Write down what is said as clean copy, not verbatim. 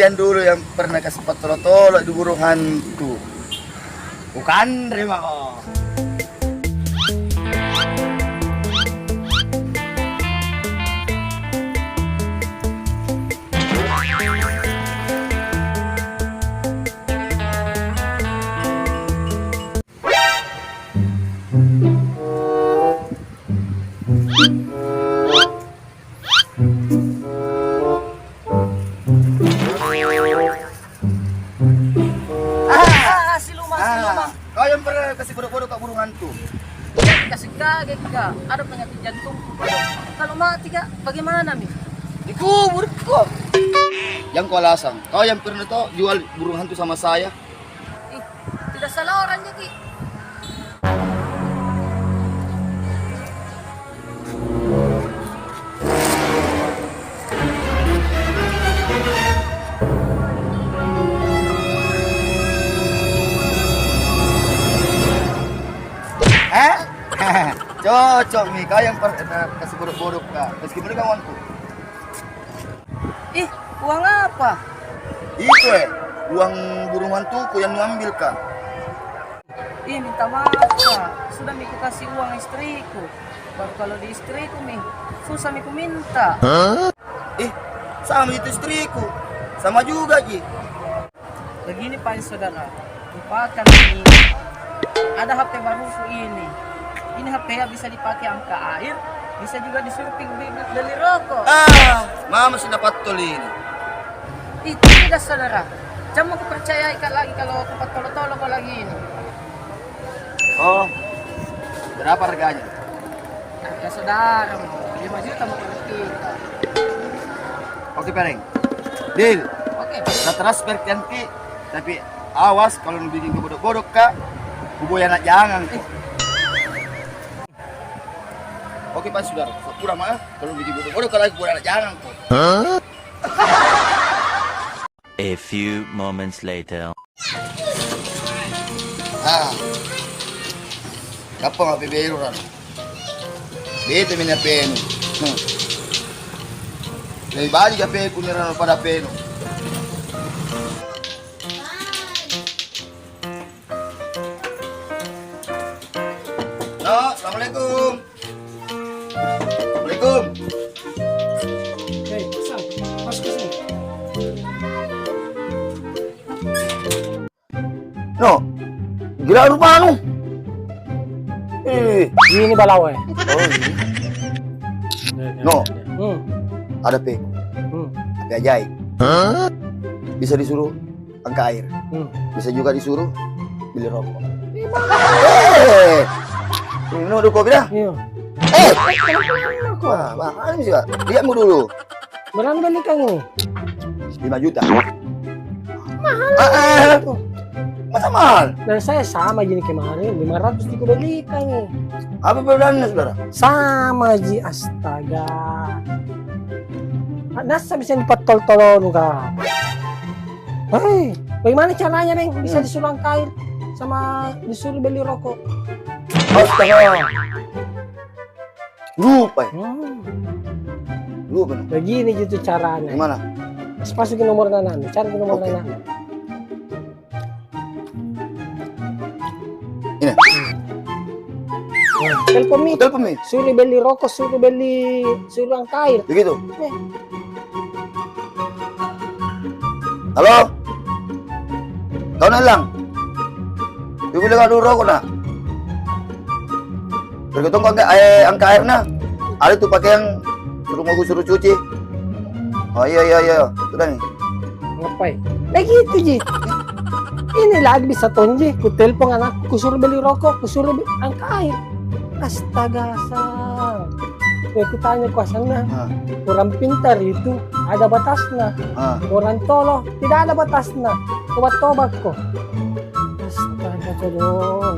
kalian dulu yang pernah kasih patolo-tolo di burung hantu. Bukan, terima kok. Kau yang pernah kasih bodoh-bodoh ke burung hantu. Kasih kaget kak, ada penyakit jantung. Kalau mati kak, bagaimana nih? Dikubur kok. Yang kau alasan, kau yang pernah tuh jual burung hantu sama saya. Ih, tidak salah orangnya ki. Cocok nih, kau yang pernah kasih bodoh-bodoh kak. Meskipun kawanku. Ih, uang apa? Itu uang burung hantuku yang ngambil kak. Ih, minta maaf kak. Sudah miku kasih uang istriku. Baru kalau di istriku nih, susah miku minta. Sama itu istriku. Sama juga Ji. Begini Pak Saudara, lupakan ini. Ada HP baruku ini. Ini HP ya bisa dipakai angka air, bisa juga disuruh beli rokok. Mama sudah patulin. Itu tidak saudara. Jangan aku percaya ikan lagi kalau aku tolong kau lagi ini. Oh, berapa harganya? Ya saudara, 5 juta mau kita. Oke Pereng, deal. Oke. Kita transfer nanti, tapi awas kalau bikin bodoh-bodoh kak, buboy anak jangan. Oke Pak Saudara, kurang mah kalau bikin bodoh-bodoh kalau lagi buboy anak jangan kok. A few moments later. Kapan nggak PBR orang? Bete mina peno. Lebih banyak HP kuniran pada peno. No, assalamualaikum. Assalamualaikum. Hei, Sam, masuk ke sini. No, gila rupa anu. Ini balawe. Oh ini. No, ada P. Tapi ajaib. Bisa disuruh angka air. Bisa juga disuruh beli rokok. Ini udah kopi dah. Iya. Mahal sih Pak. Lihatmu dulu. Berapa beli kamu? 5 juta. Mahal. Masa mahal? Dan saya sama gini kemarin, 500 dibeli kamu. Apa perbedaannya saudara? Sama ji, astaga. Nasa bisa dipatol-tolong kak. Hei, bagaimana caranya Neng? Bisa disuruh kain sama disuruh beli rokok. Astaga. Lupa ya? Lupa. Begini gitu caranya. Gimana? Masukin nomor Nana, cari nomor Nana. Ini. Telepon mi. Telepon mi. Suruh beli rokok, suruh angkair. Begitu. Halo? Kau nalang? Bibili ka dulu rokok na? Tergantung angka air na. Ada tuh pakai yang suruh cuci. Oh iya. Sudah nih. Ngapain? Begitu Ji. Ini lagi bisa tonje. Ku telepon anakku, suruh beli rokok, suruh angka air. Astaga sang. Aku tanya kuasanya. Orang pintar itu ada batasnya. Orang tolo tidak ada batasnya. Tobat kok. Astaga kodong.